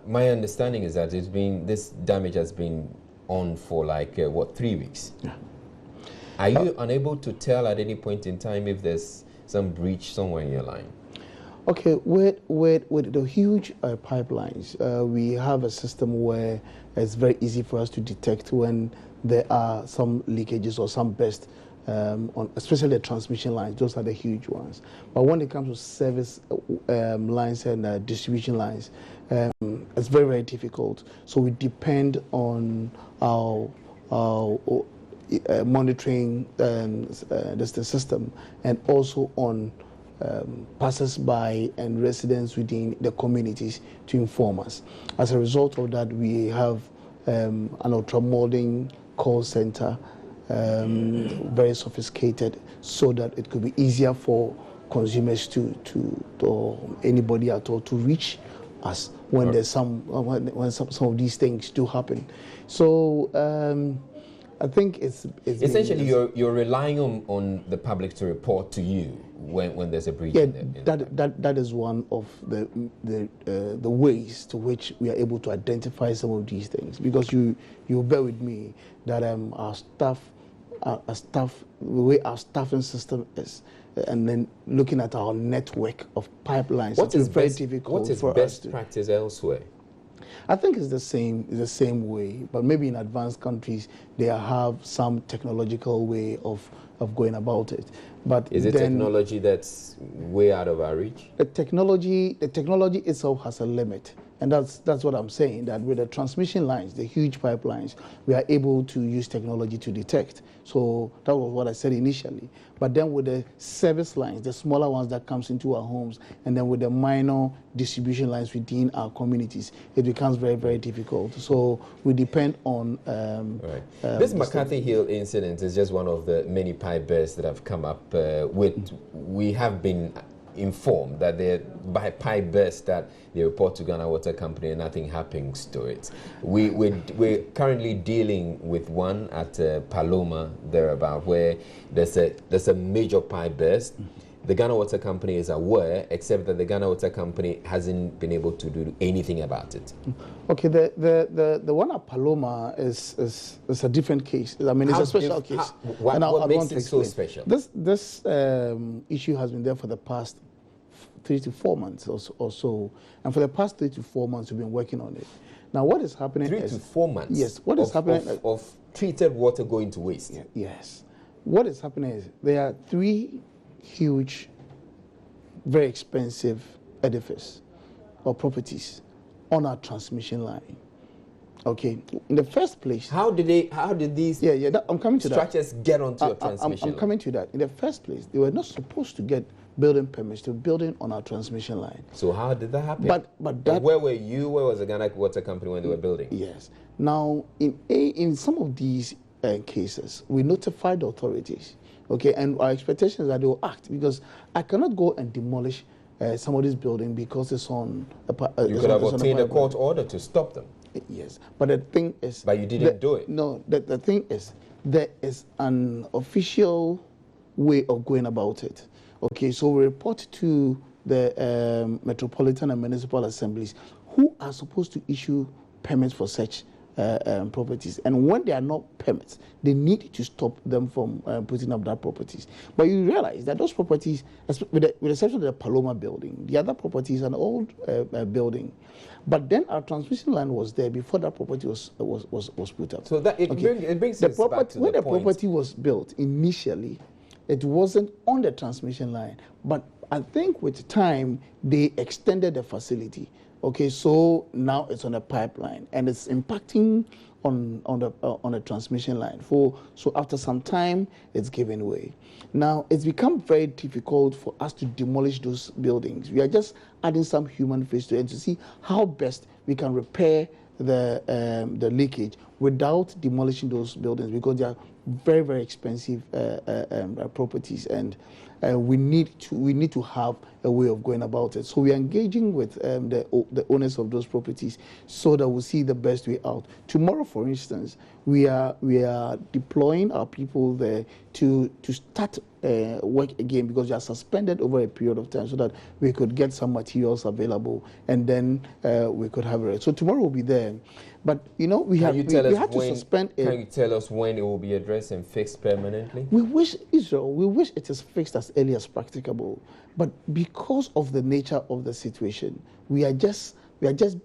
My understanding is that this damage has been on for like 3 weeks. Yeah. Are you unable to tell at any point in time if there's some breach somewhere in your line? Okay, with the huge pipelines, we have a system where it's very easy for us to detect when there are some leakages or some burst, especially the transmission lines. Those are the huge ones. But when it comes to service lines and distribution lines, it's very, very difficult. So we depend on our monitoring the system, and also on passers-by and residents within the communities to inform us. As a result of that, we have an ultra-modern call center, very sophisticated, so that it could be easier for consumers or anybody at all to reach us when there's some of these things do happen. So I think it's essentially you're relying on the public to report to you when there's a breach. Yeah, that is one of the ways to which we are able to identify some of these things, because you bear with me that our staff, the way our staffing system is, and then looking at our network of pipelines, what is very difficult. What is for best us practice elsewhere? I think it's the same way, but maybe in advanced countries they have some technological way of going about it. But is it technology that's way out of our reach? The technology itself has a limit, and that's what I'm saying. That with the transmission lines, the huge pipelines, we are able to use technology to detect. So that was what I said initially. But then with the service lines, the smaller ones that comes into our homes, and then with the minor distribution lines within our communities, it becomes very, very difficult. So we depend on this McCarthy Hill incident is just one of the many pipe bursts that have come up. We have been informed that they're by pipe bursts that they report to Ghana Water Company and nothing happens to it. We're currently dealing with one at Paloma thereabout, where there's a major pipe burst. The Ghana Water Company is aware, except that the Ghana Water Company hasn't been able to do anything about it. Okay, the one at Paloma is a different case. I mean, it's a special case. What makes it so special? This issue has been there for the past 3 to 4 months or so, and for the past 3 to 4 months we've been working on it. Now, what is happening? 3 to 4 months. Yes. What is happening? Of treated water going to waste. Yeah, yes. What is happening is there are 3 huge, very expensive edifices or properties on our transmission line. Okay, in the first place, how did these I'm coming to structures get onto your transmission line? I'm coming to that. In the first place, they were not supposed to get building permits to building on our transmission line. So how did that happen? But where were you? Where was the Ghana Water Company when they were building? Yes. Now, in some of these cases, we notified the authorities. Okay, and our expectation is that they will act, because I cannot go and demolish somebody's building because it's on. You could have obtained a court order to stop them. Yes, but the thing is... But you didn't do it. No, the thing is, there is an official way of going about it. Okay, so we report to the Metropolitan and Municipal Assemblies who are supposed to issue permits for such properties. And when they are not permits, they need to stop them from putting up that properties. But you realize that those properties, with the exception of the Paloma building, the other property is an old building. But then our transmission line was there before that property was put up. So that it brings the us property, back to when the the point. property was built initially, it wasn't on the transmission line. But I think with time, they extended the facility. Okay, so now it's on a pipeline and it's impacting on the transmission line. So after some time, it's giving way. Now it's become very difficult for us to demolish those buildings. We are just adding some human face to it to see how best we can repair the leakage without demolishing those buildings, because they are very, very expensive properties, and we need to have a way of going about it. So we are engaging with the owners of those properties so that we'll see the best way out. Tomorrow, for instance, we are deploying our people there to start work again, because we are suspended over a period of time so that we could get some materials available, and then we could have it. So tomorrow we'll be there. But we have to suspend it. Can you tell us when it will be addressed and fixed permanently? We wish it is fixed as early as practicable, but because of the nature of the situation, we are just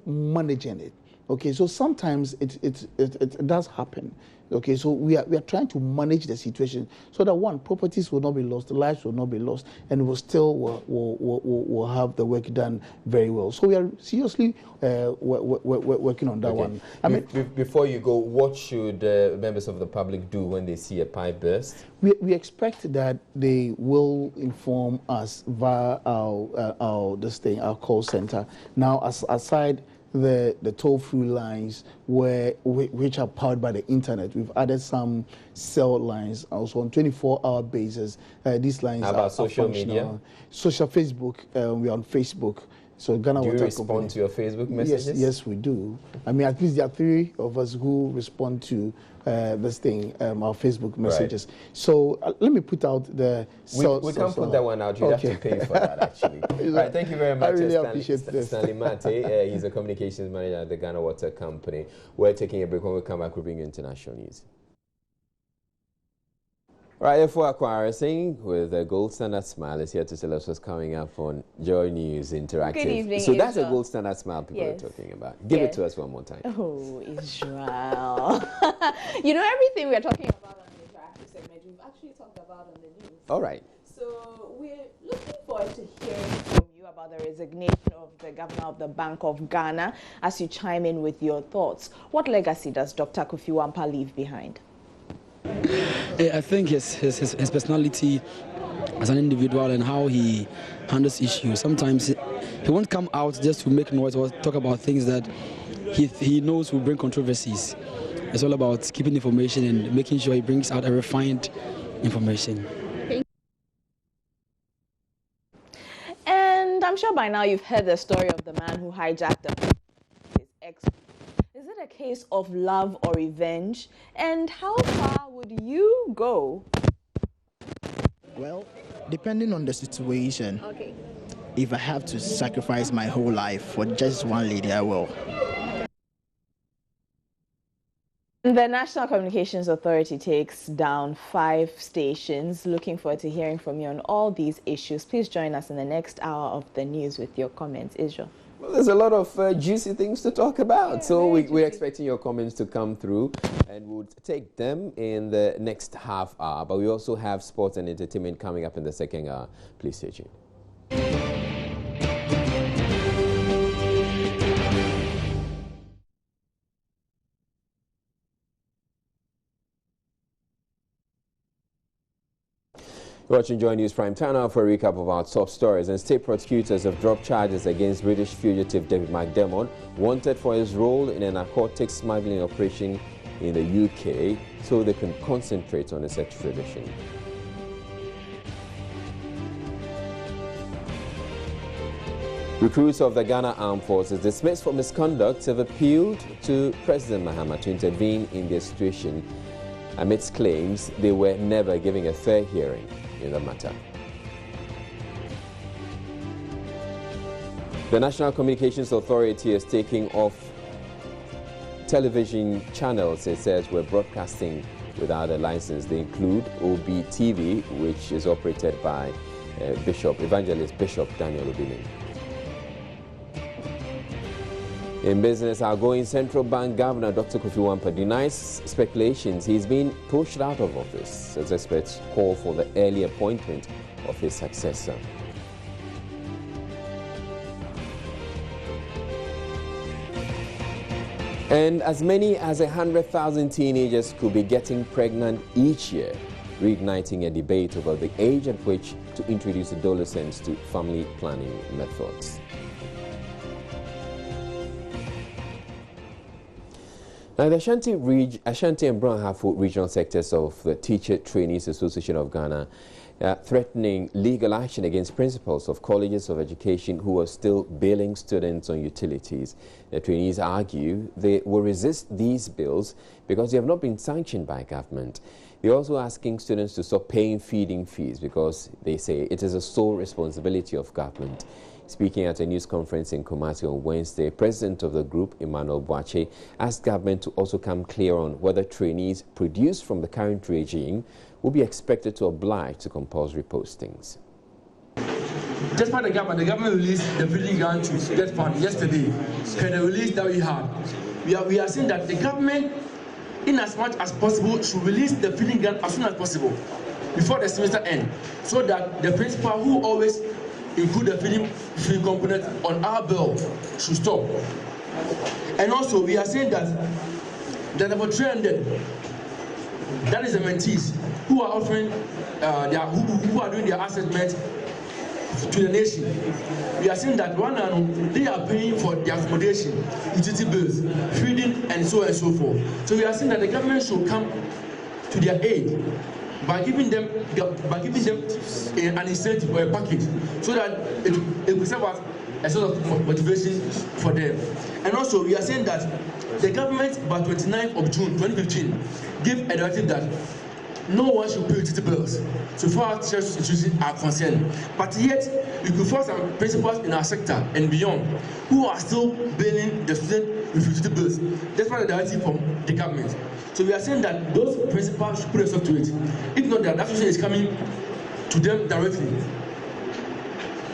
managing it. Okay, so sometimes it does happen. Okay, so we are trying to manage the situation so that one, properties will not be lost, lives will not be lost, and we'll still will have the work done very well. So we are seriously working on that one. I mean, before you go, what should members of the public do when they see a pipe burst? We expect that they will inform us via our call center. Now, aside the toll-free lines which are powered by the internet, we've added some cell lines also on 24-hour basis. These lines are social functional. media? Social Facebook, we're on Facebook. So Ghana Do you Water respond Company. to your Facebook messages? Yes, we do. I mean, at least there are 3 of us who respond to this thing, our Facebook messages. Right. So let me put out the... We can't put that one out. You have to pay for that, actually. Right, thank you very much. I really appreciate this. Stanley Mate, he's a communications manager at the Ghana Water Company. We're taking a break. When we come back, we'll bring you international news. Right, for acquiring with a gold standard smile is here to tell us what's coming up on Joy News Interactive. Good evening, so that's Israel. A gold standard smile people are talking about. Give it to us one more time. Oh, Israel. Everything we are talking about on the Interactive segment, we've actually talked about on the news. All right. So we're looking forward to hearing from you about the resignation of the governor of the Bank of Ghana as you chime in with your thoughts. What legacy does Dr. Kofi Wampa leave behind? I think his personality as an individual and how he handles issues. Sometimes he won't come out just to make noise or talk about things that he knows will bring controversies. It's all about keeping information and making sure he brings out a refined information. And I'm sure by now you've heard the story of the man who hijacked his ex. Is it a case of love or revenge? And how far would you go? Well, depending on the situation, if I have to sacrifice my whole life for just one lady, I will. The National Communications Authority takes down 5 stations. Looking forward to hearing from you on all these issues. Please join us in the next hour of the news with your comments. Israel. Well, there's a lot of juicy things to talk about. So we're expecting your comments to come through, and we'll take them in the next half hour. But we also have sports and entertainment coming up in the second hour. Please stay tuned. You're watching Joy News Prime Time now for a recap of our top stories. And state prosecutors have dropped charges against British fugitive David McDermott, wanted for his role in a narcotics smuggling operation in the UK, so they can concentrate on his extradition. Recruits of the Ghana Armed Forces dismissed for misconduct have appealed to President Mahama to intervene in their situation amidst claims they were never given a fair hearing in the matter. The National Communications Authority is taking off television channels it says were broadcasting without a license. They include OBTV, which is operated by Evangelist Bishop Daniel Obinin. In business, outgoing Central Bank Governor Dr. Kofi Wampah denies speculations he's been pushed out of office as experts call for the early appointment of his successor. And as many as 100,000 teenagers could be getting pregnant each year, reigniting a debate over the age at which to introduce adolescents to family planning methods. Now, the Ashanti and Brong-Ahafo regional sectors of the Teacher Trainees Association of Ghana threatening legal action against principals of colleges of education who are still billing students on utilities. The trainees argue they will resist these bills because they have not been sanctioned by government. They're also asking students to stop paying feeding fees because they say it is a sole responsibility of government. Speaking at a news conference in Kumasi on Wednesday, President of the group, Emmanuel, asked government to also come clear on whether trainees produced from the current regime will be expected to oblige to compulsory postings. Despite the government released the feeding grant to get fund yesterday, and the release that we had, we are saying that the government, in as much as possible, should release the feeding grant as soon as possible, before the semester end, so that the principal who always include the feeding fee component on our bill should stop. And also, we are saying that about 300, that is the mentees who are offering, who are doing their assessment to the nation. We are saying that they are paying for their accommodation, utility bills, feeding, and so forth. So we are saying that the government should come to their aid by giving them an incentive or a package, so that it will serve as a sort of motivation for them. And also, we are saying that the government, by 29th of June 2015, gave a directive that no one should pay utility bills so far as teachers' institutions are concerned. But yet, we could find some principals in our sector and beyond who are still billing the students with utility bills. That's why the directive from the government. So we are saying that those principals should put a stop to it. If not, that action is coming to them directly,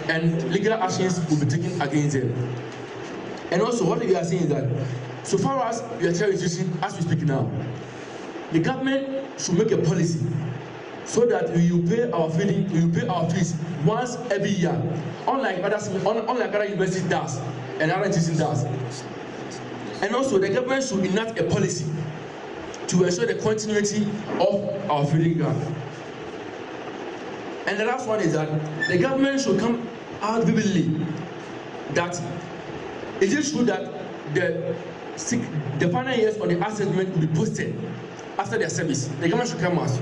and legal actions will be taken against them. And also, what we are saying is that so far as we are teaching institutions, as we speak now, the government should make a policy so that we will pay our feeding, we will pay our fees once every year, unlike other universities does and other institutions does. And also, the government should enact a policy to ensure the continuity of our feeding grant. And the last one is that the government should come out vividly that it is true that the final years on the assessment will be posted after their service. The government should come out.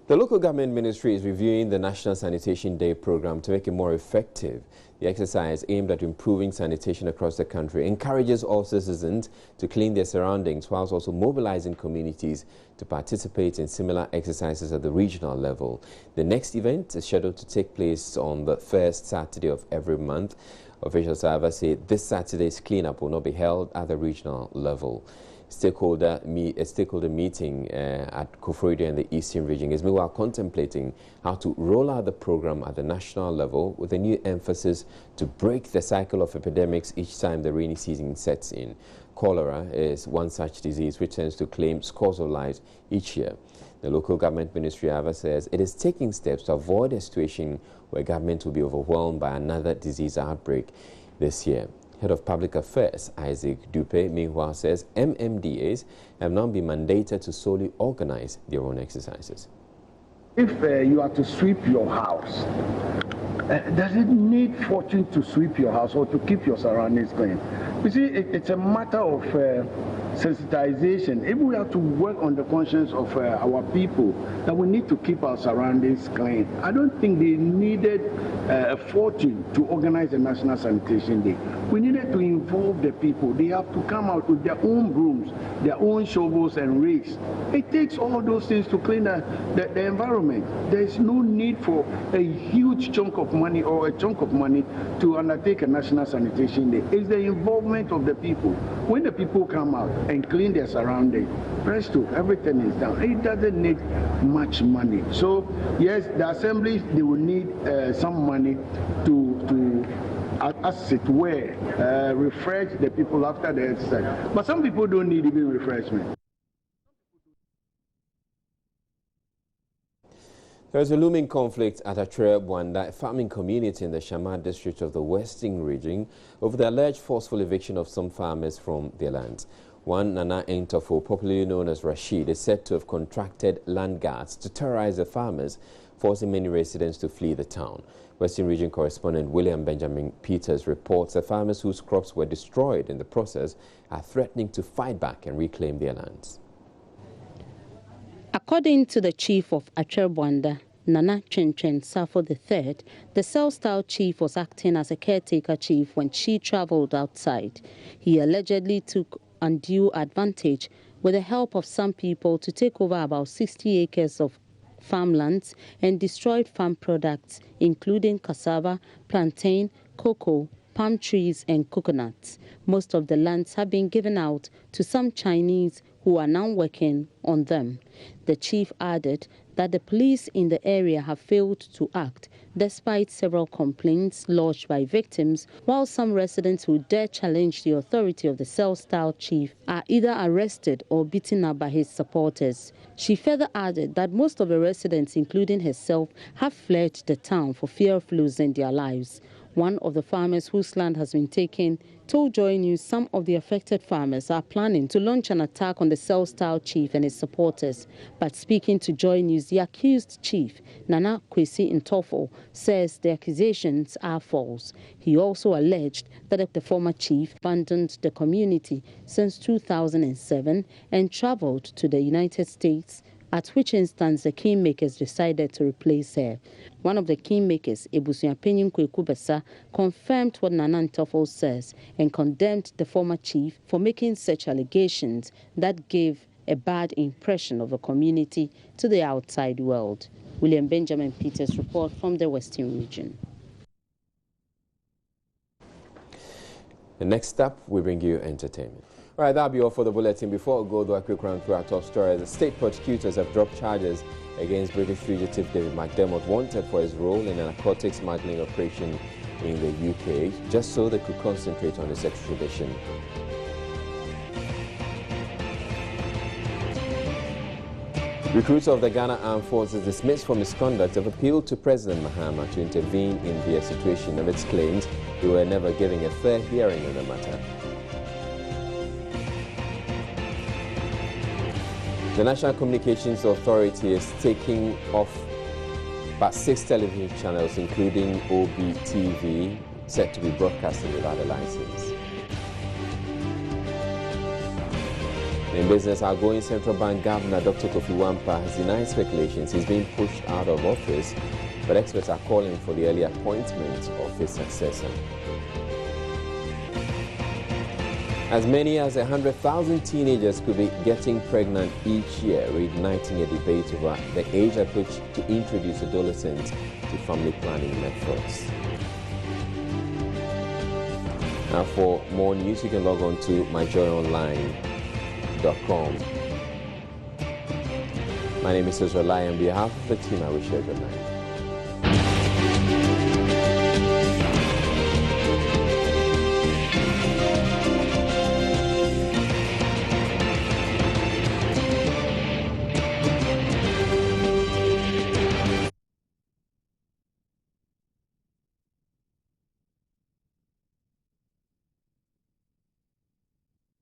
The local government ministry is reviewing the National Sanitation Day program to make it more effective. The exercise, aimed at improving sanitation across the country, encourages all citizens to clean their surroundings whilst also mobilizing communities to participate in similar exercises at the regional level. The next event is scheduled to take place on the first Saturday of every month. Officials, however, say this Saturday's cleanup will not be held at the regional level. Stakeholder meeting at Koforidua in the Eastern region is meanwhile contemplating how to roll out the program at the national level with a new emphasis to break the cycle of epidemics each time the rainy season sets in. Cholera is one such disease which tends to claim scores of lives each year. The local government ministry, however, says it is taking steps to avoid a situation where government will be overwhelmed by another disease outbreak this year. Head of Public Affairs, Isaac Dupe, meanwhile says MMDAs have now been mandated to solely organize their own exercises. If you are to sweep your house, does it need fortune to sweep your house or to keep your surroundings clean? You see, it's a matter of sensitization. If we have to work on the conscience of our people, that we need to keep our surroundings clean. I don't think they needed a fortune to organize a National Sanitation Day. We needed to involve the people. They have to come out with their own brooms, their own shovels and rakes. It takes all those things to clean the environment. There is no need for a huge chunk of money or a chunk of money to undertake a National Sanitation Day. It's the involvement of the people. When the people come out and clean their surroundings, presto, everything is done. It doesn't need much money. So yes, the assemblies, they will need some money to as it were, refresh the people after the exercise. But some people don't need even refreshment. There is a looming conflict at Atani, a farming community in the Shama district of the Western region, over the alleged forceful eviction of some farmers from their lands. One Nana Entofo, popularly known as Rashid, is said to have contracted land guards to terrorize the farmers, forcing many residents to flee the town. Western Region correspondent William Benjamin Peters reports that farmers whose crops were destroyed in the process are threatening to fight back and reclaim their lands. According to the chief of Atani, Nana Chenchen Safo III, the cell-style chief was acting as a caretaker chief when she traveled outside. He allegedly took undue advantage with the help of some people to take over about 60 acres of farmlands and destroyed farm products, including cassava, plantain, cocoa, palm trees and coconuts. Most of the lands have been given out to some Chinese who are now working on them. The chief added that the police in the area have failed to act despite several complaints lodged by victims, while some residents who dare challenge the authority of the cell-style chief are either arrested or beaten up by his supporters. She further added that most of the residents, including herself, have fled the town for fear of losing their lives. One of the farmers whose land has been taken told Joy News some of the affected farmers are planning to launch an attack on the cell-style chief and his supporters. But speaking to Joy News, the accused chief, Nana Kwesi Ntofo, says the accusations are false. He also alleged that the former chief abandoned the community since 2007 and traveled to the United States, at which instance the kingmakers decided to replace her. One of the kingmakers, Ebusuapenyin Kwekubesa, confirmed what Nana Ntofo says and condemned the former chief for making such allegations that gave a bad impression of the community to the outside world. William Benjamin Peters report from the Western Region. The next up, we bring you entertainment. All right, that'll be all for the bulletin. Before we go, though, a quick run through our top stories. The state prosecutors have dropped charges against British fugitive David McDermott, wanted for his role in a narcotics smuggling operation in the UK, just so they could concentrate on his extradition. Recruits of the Ghana Armed Forces, dismissed for misconduct, have appealed to President Mahama to intervene in their situation amidst claims they were never giving a fair hearing on the matter. The National Communications Authority is taking off about 6 television channels, including OBTV, set to be broadcasted without a license. In business, outgoing Central Bank Governor Dr. Kofi Wampa has denied speculations he's being pushed out of office, but experts are calling for the early appointment of his successor. As many as 100,000 teenagers could be getting pregnant each year, reigniting a debate over the age at which to introduce adolescents to family planning methods. Now, for more news, you can log on to myjoyonline.com. My name is Israel. On behalf of the team, I wish you a good night.